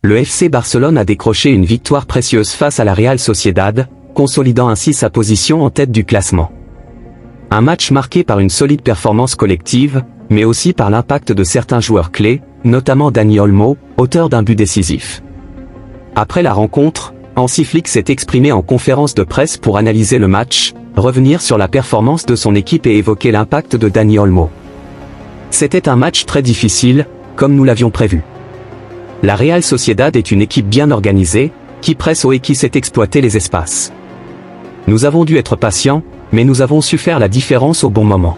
le FC Barcelone a décroché une victoire précieuse face à la Real Sociedad, consolidant ainsi sa position en tête du classement. Un match marqué par une solide performance collective, mais aussi par l'impact de certains joueurs clés, notamment Dani Olmo, auteur d'un but décisif. Après la rencontre, Hansi Flick s'est exprimé en conférence de presse pour analyser le match, revenir sur la performance de son équipe et évoquer l'impact de Dani Olmo. C'était un match très difficile, comme nous l'avions prévu. La Real Sociedad est une équipe bien organisée, qui presse haut et qui sait exploiter les espaces. Nous avons dû être patients, mais nous avons su faire la différence au bon moment.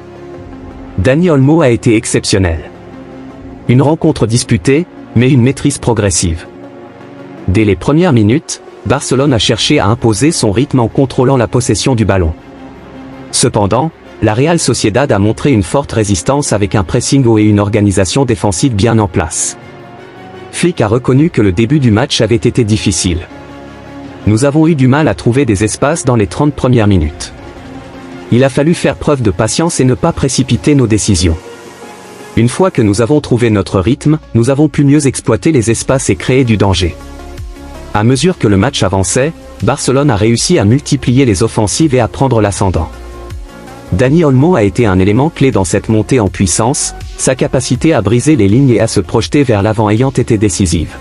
Dani Olmo a été exceptionnel. Une rencontre disputée, mais une maîtrise progressive. Dès les premières minutes, Barcelone a cherché à imposer son rythme en contrôlant la possession du ballon. Cependant, la Real Sociedad a montré une forte résistance avec un pressing haut et une organisation défensive bien en place. Flick a reconnu que le début du match avait été difficile. Nous avons eu du mal à trouver des espaces dans les 30 premières minutes. Il a fallu faire preuve de patience et ne pas précipiter nos décisions. Une fois que nous avons trouvé notre rythme, nous avons pu mieux exploiter les espaces et créer du danger. À mesure que le match avançait, Barcelone a réussi à multiplier les offensives et à prendre l'ascendant. Dani Olmo a été un élément clé dans cette montée en puissance, sa capacité à briser les lignes et à se projeter vers l'avant ayant été décisive.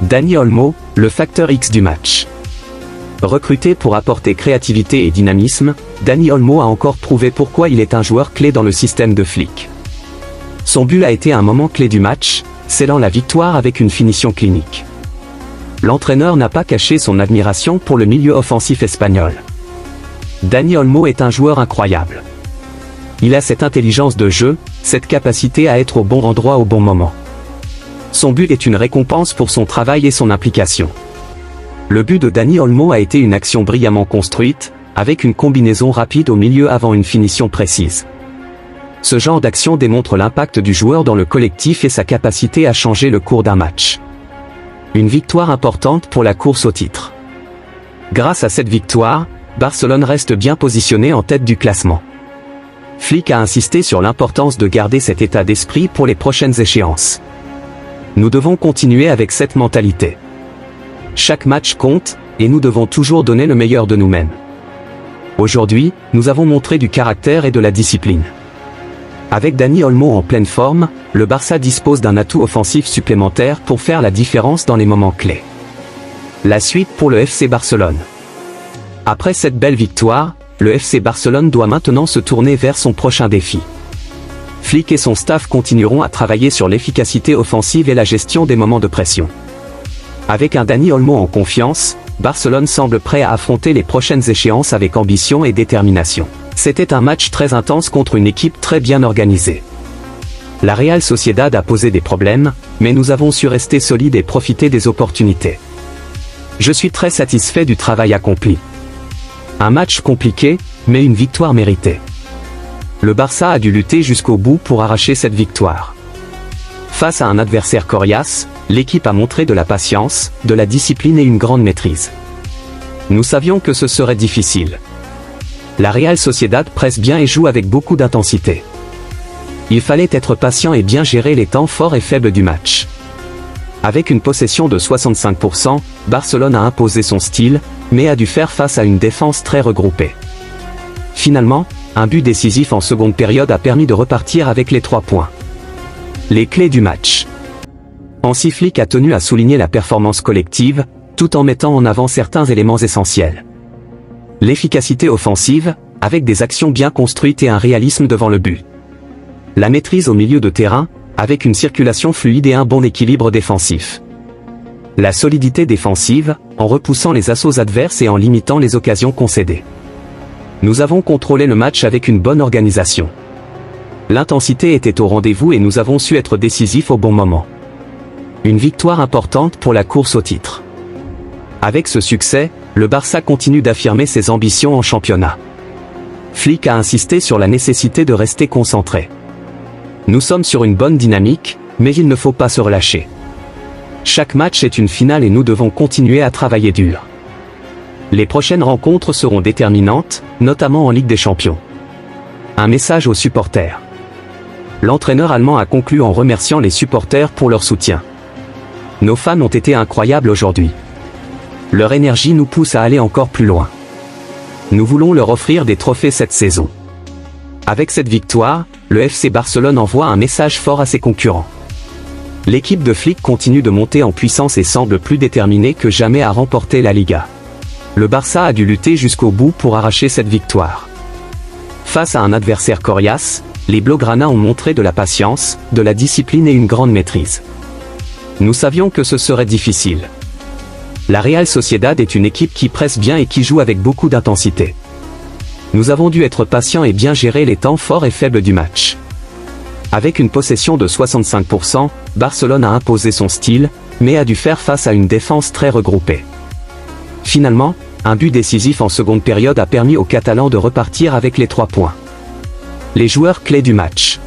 Dani Olmo, le facteur X du match. Recruté pour apporter créativité et dynamisme, Dani Olmo a encore prouvé pourquoi il est un joueur clé dans le système de Flick. Son but a été un moment clé du match, scellant la victoire avec une finition clinique. L'entraîneur n'a pas caché son admiration pour le milieu offensif espagnol. Dani Olmo est un joueur incroyable. Il a cette intelligence de jeu, cette capacité à être au bon endroit au bon moment. Son but est une récompense pour son travail et son implication. Le but de Dani Olmo a été une action brillamment construite, avec une combinaison rapide au milieu avant une finition précise. Ce genre d'action démontre l'impact du joueur dans le collectif et sa capacité à changer le cours d'un match. Une victoire importante pour la course au titre. Grâce à cette victoire, Barcelone reste bien positionné en tête du classement. Flick a insisté sur l'importance de garder cet état d'esprit pour les prochaines échéances. Nous devons continuer avec cette mentalité. Chaque match compte, et nous devons toujours donner le meilleur de nous-mêmes. Aujourd'hui, nous avons montré du caractère et de la discipline. Avec Dani Olmo en pleine forme, le Barça dispose d'un atout offensif supplémentaire pour faire la différence dans les moments clés. La suite pour le FC Barcelone. Après cette belle victoire, le FC Barcelone doit maintenant se tourner vers son prochain défi. Flick et son staff continueront à travailler sur l'efficacité offensive et la gestion des moments de pression. Avec un Dani Olmo en confiance, Barcelone semble prêt à affronter les prochaines échéances avec ambition et détermination. C'était un match très intense contre une équipe très bien organisée. La Real Sociedad a posé des problèmes, mais nous avons su rester solides et profiter des opportunités. Je suis très satisfait du travail accompli. Un match compliqué, mais une victoire méritée. Le Barça a dû lutter jusqu'au bout pour arracher cette victoire. Face à un adversaire coriace, l'équipe a montré de la patience, de la discipline et une grande maîtrise. Nous savions que ce serait difficile. La Real Sociedad presse bien et joue avec beaucoup d'intensité. Il fallait être patient et bien gérer les temps forts et faibles du match. Avec une possession de 65%, Barcelone a imposé son style, mais a dû faire face à une défense très regroupée. Finalement, un but décisif en seconde période a permis de repartir avec les 3 points. Les clés du match. Hansi Flick a tenu à souligner la performance collective, tout en mettant en avant certains éléments essentiels. L'efficacité offensive, avec des actions bien construites et un réalisme devant le but. La maîtrise au milieu de terrain, avec une circulation fluide et un bon équilibre défensif. La solidité défensive, en repoussant les assauts adverses et en limitant les occasions concédées. Nous avons contrôlé le match avec une bonne organisation. L'intensité était au rendez-vous et nous avons su être décisifs au bon moment. Une victoire importante pour la course au titre. Avec ce succès, le Barça continue d'affirmer ses ambitions en championnat. Flick a insisté sur la nécessité de rester concentré. Nous sommes sur une bonne dynamique, mais il ne faut pas se relâcher. Chaque match est une finale et nous devons continuer à travailler dur. Les prochaines rencontres seront déterminantes, notamment en Ligue des Champions. Un message aux supporters. L'entraîneur allemand a conclu en remerciant les supporters pour leur soutien. Nos fans ont été incroyables aujourd'hui. Leur énergie nous pousse à aller encore plus loin. Nous voulons leur offrir des trophées cette saison. Avec cette victoire, le FC Barcelone envoie un message fort à ses concurrents. L'équipe de Flick continue de monter en puissance et semble plus déterminée que jamais à remporter la Liga. Le Barça a dû lutter jusqu'au bout pour arracher cette victoire. Face à un adversaire coriace, les Blaugrana ont montré de la patience, de la discipline et une grande maîtrise. Nous savions que ce serait difficile. La Real Sociedad est une équipe qui presse bien et qui joue avec beaucoup d'intensité. Nous avons dû être patients et bien gérer les temps forts et faibles du match. Avec une possession de 65%, Barcelone a imposé son style, mais a dû faire face à une défense très regroupée. Finalement, un but décisif en seconde période a permis aux Catalans de repartir avec les 3 points. Les joueurs clés du match.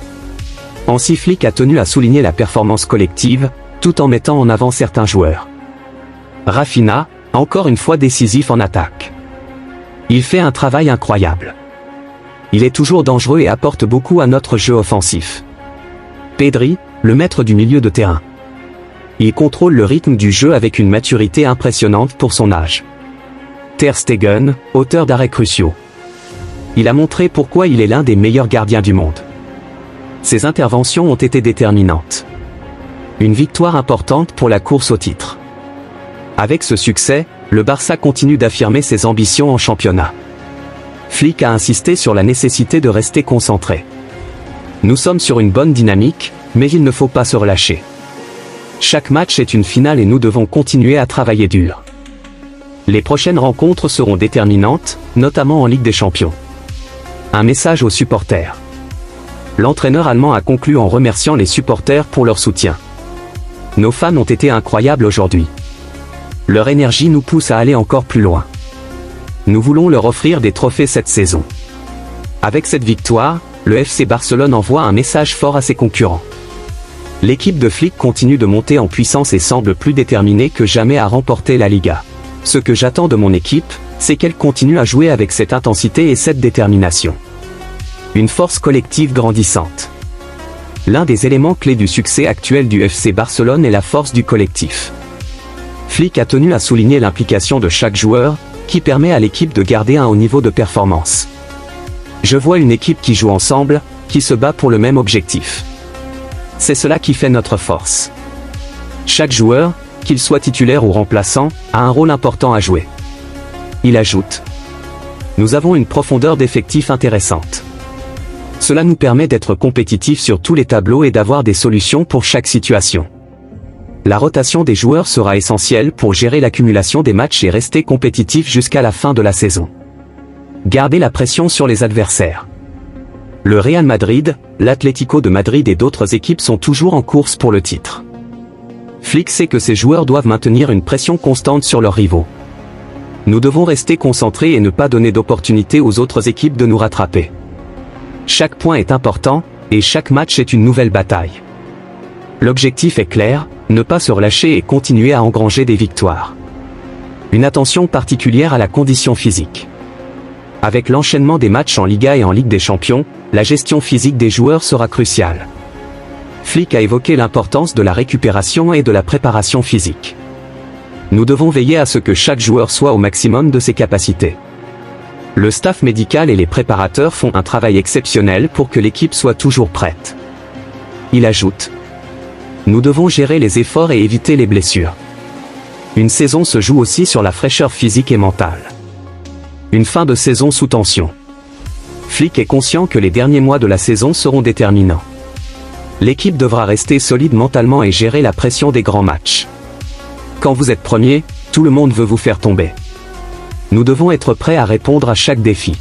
Hansi Flick a tenu à souligner la performance collective, tout en mettant en avant certains joueurs. Rafinha, encore une fois décisif en attaque. Il fait un travail incroyable. Il est toujours dangereux et apporte beaucoup à notre jeu offensif. Pedri, le maître du milieu de terrain. Il contrôle le rythme du jeu avec une maturité impressionnante pour son âge. Ter Stegen, auteur d'arrêts cruciaux. Il a montré pourquoi il est l'un des meilleurs gardiens du monde. Ses interventions ont été déterminantes. Une victoire importante pour la course au titre. Avec ce succès, le Barça continue d'affirmer ses ambitions en championnat. Flick a insisté sur la nécessité de rester concentré. Nous sommes sur une bonne dynamique, mais il ne faut pas se relâcher. Chaque match est une finale et nous devons continuer à travailler dur. Les prochaines rencontres seront déterminantes, notamment en Ligue des Champions. Un message aux supporters. L'entraîneur allemand a conclu en remerciant les supporters pour leur soutien. Nos fans ont été incroyables aujourd'hui. Leur énergie nous pousse à aller encore plus loin. Nous voulons leur offrir des trophées cette saison. Avec cette victoire, le FC Barcelone envoie un message fort à ses concurrents. L'équipe de Flick continue de monter en puissance et semble plus déterminée que jamais à remporter la Liga. Ce que j'attends de mon équipe, c'est qu'elle continue à jouer avec cette intensité et cette détermination. Une force collective grandissante. L'un des éléments clés du succès actuel du FC Barcelone est la force du collectif. Flick a tenu à souligner l'implication de chaque joueur, qui permet à l'équipe de garder un haut niveau de performance. Je vois une équipe qui joue ensemble, qui se bat pour le même objectif. C'est cela qui fait notre force. Chaque joueur, qu'il soit titulaire ou remplaçant, a un rôle important à jouer. Il ajoute. Nous avons une profondeur d'effectifs intéressante. Cela nous permet d'être compétitifs sur tous les tableaux et d'avoir des solutions pour chaque situation. La rotation des joueurs sera essentielle pour gérer l'accumulation des matchs et rester compétitif jusqu'à la fin de la saison. Garder la pression sur les adversaires. Le Real Madrid, l'Atlético de Madrid et d'autres équipes sont toujours en course pour le titre. Flick sait que ses joueurs doivent maintenir une pression constante sur leurs rivaux. Nous devons rester concentrés et ne pas donner d'opportunité aux autres équipes de nous rattraper. Chaque point est important, et chaque match est une nouvelle bataille. L'objectif est clair, ne pas se relâcher et continuer à engranger des victoires. Une attention particulière à la condition physique. Avec l'enchaînement des matchs en Liga et en Ligue des Champions, la gestion physique des joueurs sera cruciale. Flick a évoqué l'importance de la récupération et de la préparation physique. Nous devons veiller à ce que chaque joueur soit au maximum de ses capacités. Le staff médical et les préparateurs font un travail exceptionnel pour que l'équipe soit toujours prête. Il ajoute. Nous devons gérer les efforts et éviter les blessures. Une saison se joue aussi sur la fraîcheur physique et mentale. Une fin de saison sous tension. Flick est conscient que les derniers mois de la saison seront déterminants. L'équipe devra rester solide mentalement et gérer la pression des grands matchs. Quand vous êtes premier, tout le monde veut vous faire tomber. Nous devons être prêts à répondre à chaque défi.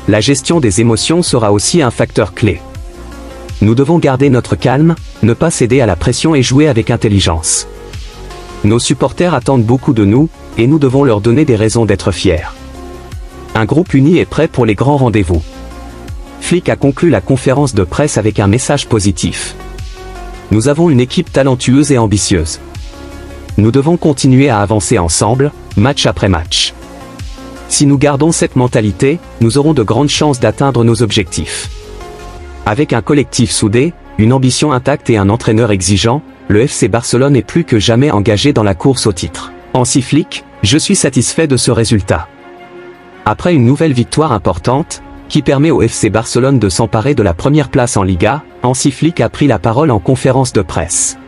La gestion des émotions sera aussi un facteur clé. Nous devons garder notre calme, ne pas céder à la pression et jouer avec intelligence. Nos supporters attendent beaucoup de nous, et nous devons leur donner des raisons d'être fiers. Un groupe uni est prêt pour les grands rendez-vous. Flick a conclu la conférence de presse avec un message positif. Nous avons une équipe talentueuse et ambitieuse. Nous devons continuer à avancer ensemble, match après match. Si nous gardons cette mentalité, nous aurons de grandes chances d'atteindre nos objectifs. Avec un collectif soudé, une ambition intacte et un entraîneur exigeant, le FC Barcelone est plus que jamais engagé dans la course au titre. Hansi Flick, je suis satisfait de ce résultat. Après une nouvelle victoire importante, qui permet au FC Barcelone de s'emparer de la première place en Liga, Hansi Flick a pris la parole en conférence de presse.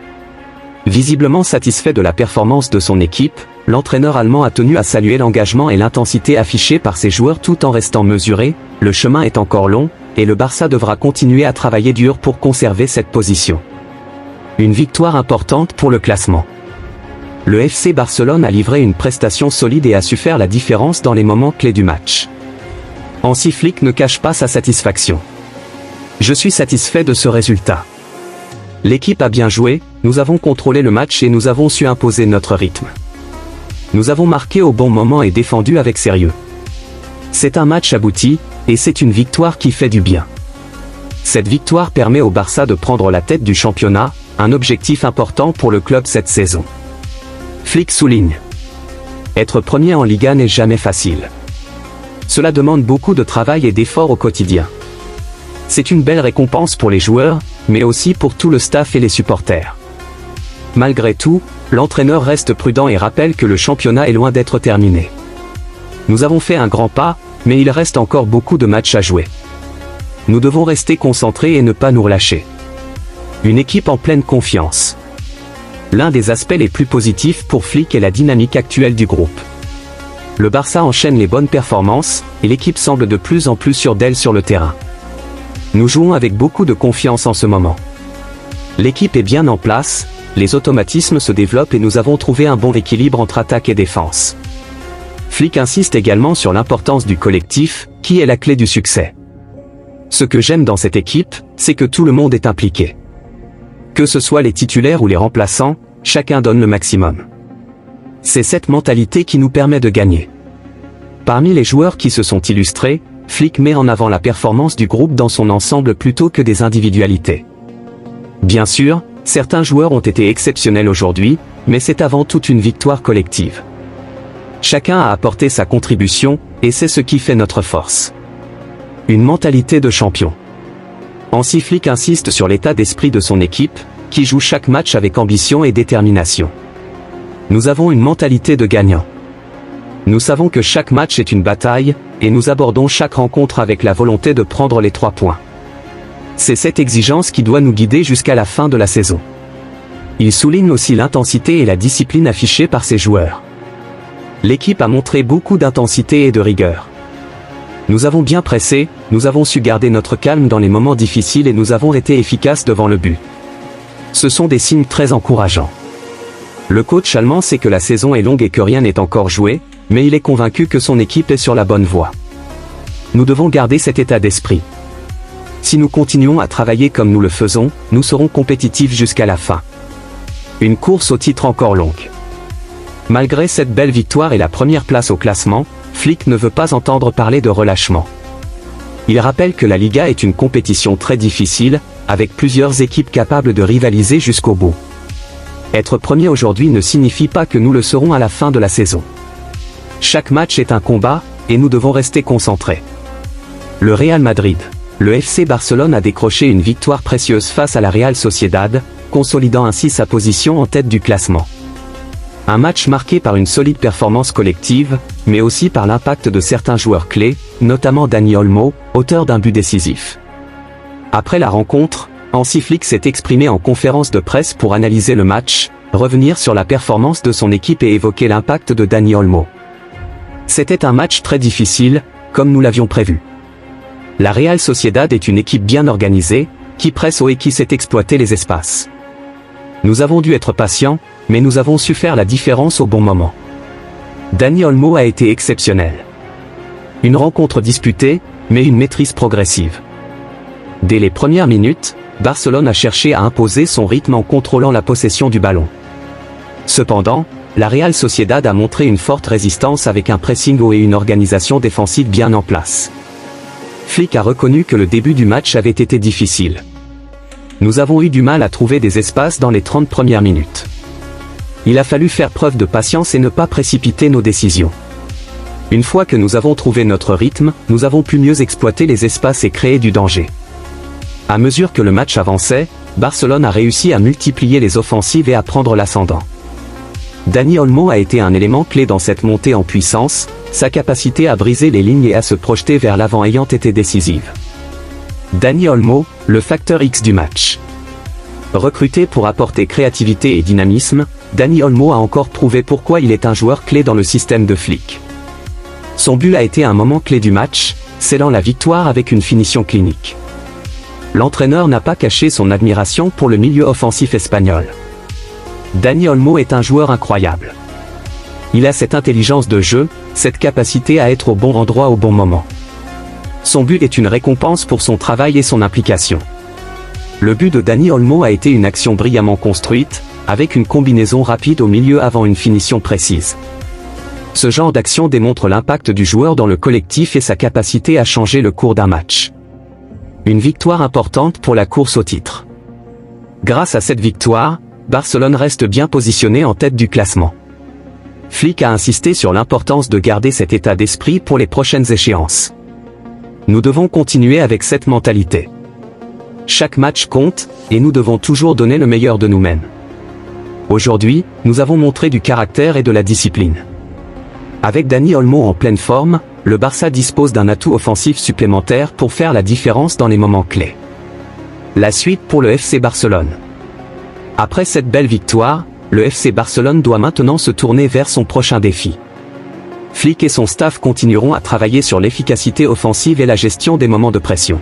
Visiblement satisfait de la performance de son équipe, l'entraîneur allemand a tenu à saluer l'engagement et l'intensité affichés par ses joueurs tout en restant mesuré. Le chemin est encore long, et le Barça devra continuer à travailler dur pour conserver cette position. Une victoire importante pour le classement. Le FC Barcelone a livré une prestation solide et a su faire la différence dans les moments clés du match. Hansi Flick ne cache pas sa satisfaction. Je suis satisfait de ce résultat. L'équipe a bien joué, nous avons contrôlé le match et nous avons su imposer notre rythme. Nous avons marqué au bon moment et défendu avec sérieux. C'est un match abouti, et c'est une victoire qui fait du bien. Cette victoire permet au Barça de prendre la tête du championnat, un objectif important pour le club cette saison. Flick souligne. Être premier en Liga n'est jamais facile. Cela demande beaucoup de travail et d'efforts au quotidien. C'est une belle récompense pour les joueurs, mais aussi pour tout le staff et les supporters. Malgré tout, l'entraîneur reste prudent et rappelle que le championnat est loin d'être terminé. Nous avons fait un grand pas, mais il reste encore beaucoup de matchs à jouer. Nous devons rester concentrés et ne pas nous relâcher. Une équipe en pleine confiance. L'un des aspects les plus positifs pour Flick est la dynamique actuelle du groupe. Le Barça enchaîne les bonnes performances, et l'équipe semble de plus en plus sûre d'elle sur le terrain. Nous jouons avec beaucoup de confiance en ce moment. L'équipe est bien en place, les automatismes se développent et nous avons trouvé un bon équilibre entre attaque et défense. Flick insiste également sur l'importance du collectif, qui est la clé du succès. Ce que j'aime dans cette équipe, c'est que tout le monde est impliqué. Que ce soit les titulaires ou les remplaçants, chacun donne le maximum. C'est cette mentalité qui nous permet de gagner. Parmi les joueurs qui se sont illustrés, Flick met en avant la performance du groupe dans son ensemble plutôt que des individualités. Bien sûr, certains joueurs ont été exceptionnels aujourd'hui, mais c'est avant tout une victoire collective. Chacun a apporté sa contribution, et c'est ce qui fait notre force. Une mentalité de champion. Hansi Flick insiste sur l'état d'esprit de son équipe, qui joue chaque match avec ambition et détermination. Nous avons une mentalité de gagnant. Nous savons que chaque match est une bataille, et nous abordons chaque rencontre avec la volonté de prendre les 3 points. C'est cette exigence qui doit nous guider jusqu'à la fin de la saison. Il souligne aussi l'intensité et la discipline affichées par ses joueurs. L'équipe a montré beaucoup d'intensité et de rigueur. Nous avons bien pressé, nous avons su garder notre calme dans les moments difficiles et nous avons été efficaces devant le but. Ce sont des signes très encourageants. Le coach allemand sait que la saison est longue et que rien n'est encore joué, mais il est convaincu que son équipe est sur la bonne voie. Nous devons garder cet état d'esprit. Si nous continuons à travailler comme nous le faisons, nous serons compétitifs jusqu'à la fin. Une course au titre encore longue. Malgré cette belle victoire et la première place au classement, Flick ne veut pas entendre parler de relâchement. Il rappelle que la Liga est une compétition très difficile, avec plusieurs équipes capables de rivaliser jusqu'au bout. Être premier aujourd'hui ne signifie pas que nous le serons à la fin de la saison. Chaque match est un combat, et nous devons rester concentrés. Le Real Madrid. Le FC Barcelone a décroché une victoire précieuse face à la Real Sociedad, consolidant ainsi sa position en tête du classement. Un match marqué par une solide performance collective, mais aussi par l'impact de certains joueurs clés, notamment Dani Olmo, auteur d'un but décisif. Après la rencontre, Hansi Flick s'est exprimé en conférence de presse pour analyser le match, revenir sur la performance de son équipe et évoquer l'impact de Dani Olmo. C'était un match très difficile, comme nous l'avions prévu. La Real Sociedad est une équipe bien organisée, qui presse haut et qui sait exploiter les espaces. Nous avons dû être patients, mais nous avons su faire la différence au bon moment. Dani Olmo a été exceptionnel. Une rencontre disputée, mais une maîtrise progressive. Dès les premières minutes, Barcelone a cherché à imposer son rythme en contrôlant la possession du ballon. Cependant, la Real Sociedad a montré une forte résistance avec un pressing haut et une organisation défensive bien en place. Flick a reconnu que le début du match avait été difficile. Nous avons eu du mal à trouver des espaces dans les 30 premières minutes. Il a fallu faire preuve de patience et ne pas précipiter nos décisions. Une fois que nous avons trouvé notre rythme, nous avons pu mieux exploiter les espaces et créer du danger. À mesure que le match avançait, Barcelone a réussi à multiplier les offensives et à prendre l'ascendant. Dani Olmo a été un élément clé dans cette montée en puissance, sa capacité à briser les lignes et à se projeter vers l'avant ayant été décisive. Dani Olmo, le facteur X du match. Recruté pour apporter créativité et dynamisme, Dani Olmo a encore prouvé pourquoi il est un joueur clé dans le système de Flick. Son but a été un moment clé du match, scellant la victoire avec une finition clinique. L'entraîneur n'a pas caché son admiration pour le milieu offensif espagnol. Dani Olmo est un joueur incroyable. Il a cette intelligence de jeu, cette capacité à être au bon endroit au bon moment. Son but est une récompense pour son travail et son implication. Le but de Dani Olmo a été une action brillamment construite, avec une combinaison rapide au milieu avant une finition précise. Ce genre d'action démontre l'impact du joueur dans le collectif et sa capacité à changer le cours d'un match. Une victoire importante pour la course au titre. Grâce à cette victoire, Barcelone reste bien positionné en tête du classement. Flick a insisté sur l'importance de garder cet état d'esprit pour les prochaines échéances. Nous devons continuer avec cette mentalité. Chaque match compte, et nous devons toujours donner le meilleur de nous-mêmes. Aujourd'hui, nous avons montré du caractère et de la discipline. Avec Dani Olmo en pleine forme, le Barça dispose d'un atout offensif supplémentaire pour faire la différence dans les moments clés. La suite pour le FC Barcelone. Après cette belle victoire, le FC Barcelone doit maintenant se tourner vers son prochain défi. Flick et son staff continueront à travailler sur l'efficacité offensive et la gestion des moments de pression.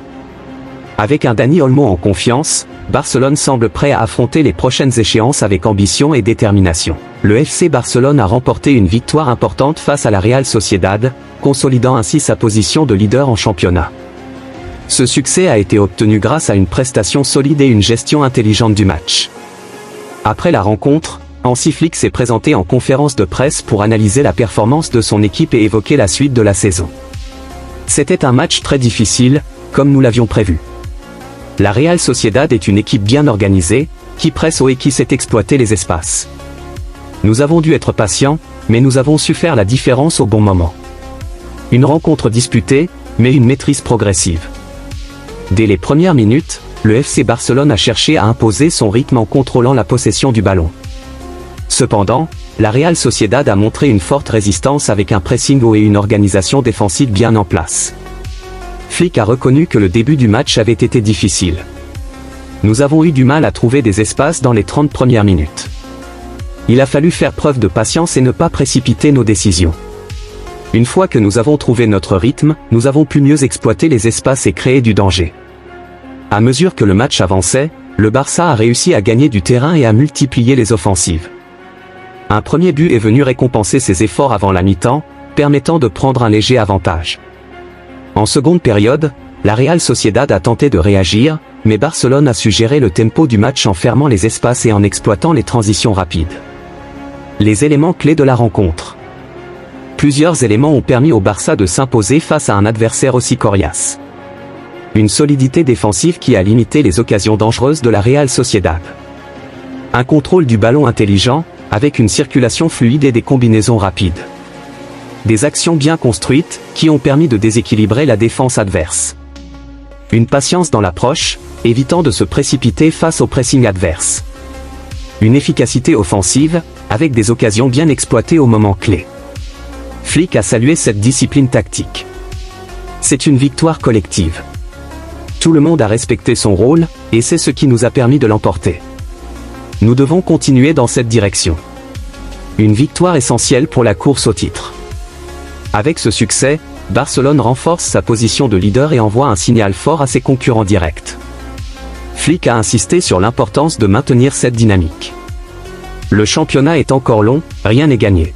Avec un Dani Olmo en confiance, Barcelone semble prêt à affronter les prochaines échéances avec ambition et détermination. Le FC Barcelone a remporté une victoire importante face à la Real Sociedad, consolidant ainsi sa position de leader en championnat. Ce succès a été obtenu grâce à une prestation solide et une gestion intelligente du match. Après la rencontre, Hansi Flick s'est présenté en conférence de presse pour analyser la performance de son équipe et évoquer la suite de la saison. C'était un match très difficile, comme nous l'avions prévu. La Real Sociedad est une équipe bien organisée, qui presse haut et qui sait exploiter les espaces. Nous avons dû être patients, mais nous avons su faire la différence au bon moment. Une rencontre disputée, mais une maîtrise progressive. Dès les premières minutes, le FC Barcelone a cherché à imposer son rythme en contrôlant la possession du ballon. Cependant, la Real Sociedad a montré une forte résistance avec un pressing haut et une organisation défensive bien en place. Flick a reconnu que le début du match avait été difficile. Nous avons eu du mal à trouver des espaces dans les 30 premières minutes. Il a fallu faire preuve de patience et ne pas précipiter nos décisions. Une fois que nous avons trouvé notre rythme, nous avons pu mieux exploiter les espaces et créer du danger. À mesure que le match avançait, le Barça a réussi à gagner du terrain et à multiplier les offensives. Un premier but est venu récompenser ses efforts avant la mi-temps, permettant de prendre un léger avantage. En seconde période, la Real Sociedad a tenté de réagir, mais Barcelone a su gérer le tempo du match en fermant les espaces et en exploitant les transitions rapides. Les éléments clés de la rencontre. Plusieurs éléments ont permis au Barça de s'imposer face à un adversaire aussi coriace. Une solidité défensive qui a limité les occasions dangereuses de la Real Sociedad. Un contrôle du ballon intelligent, avec une circulation fluide et des combinaisons rapides. Des actions bien construites, qui ont permis de déséquilibrer la défense adverse. Une patience dans l'approche, évitant de se précipiter face au pressing adverse. Une efficacité offensive, avec des occasions bien exploitées au moment clé. Flick a salué cette discipline tactique. C'est une victoire collective. Tout le monde a respecté son rôle, et c'est ce qui nous a permis de l'emporter. Nous devons continuer dans cette direction. Une victoire essentielle pour la course au titre. Avec ce succès, Barcelone renforce sa position de leader et envoie un signal fort à ses concurrents directs. Flick a insisté sur l'importance de maintenir cette dynamique. Le championnat est encore long, rien n'est gagné.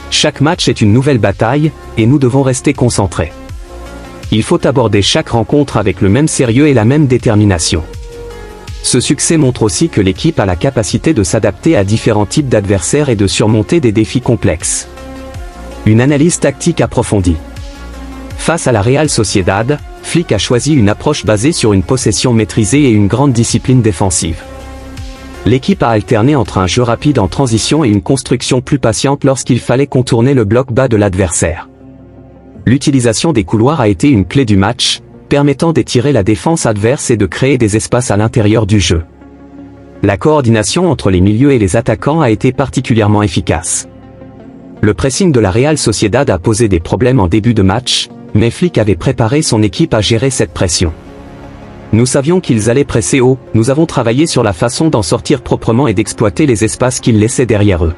Chaque match est une nouvelle bataille, et nous devons rester concentrés. Il faut aborder chaque rencontre avec le même sérieux et la même détermination. Ce succès montre aussi que l'équipe a la capacité de s'adapter à différents types d'adversaires et de surmonter des défis complexes. Une analyse tactique approfondie. Face à la Real Sociedad, Flick a choisi une approche basée sur une possession maîtrisée et une grande discipline défensive. L'équipe a alterné entre un jeu rapide en transition et une construction plus patiente lorsqu'il fallait contourner le bloc bas de l'adversaire. L'utilisation des couloirs a été une clé du match, permettant d'étirer la défense adverse et de créer des espaces à l'intérieur du jeu. La coordination entre les milieux et les attaquants a été particulièrement efficace. Le pressing de la Real Sociedad a posé des problèmes en début de match, mais Flick avait préparé son équipe à gérer cette pression. Nous savions qu'ils allaient presser haut, nous avons travaillé sur la façon d'en sortir proprement et d'exploiter les espaces qu'ils laissaient derrière eux.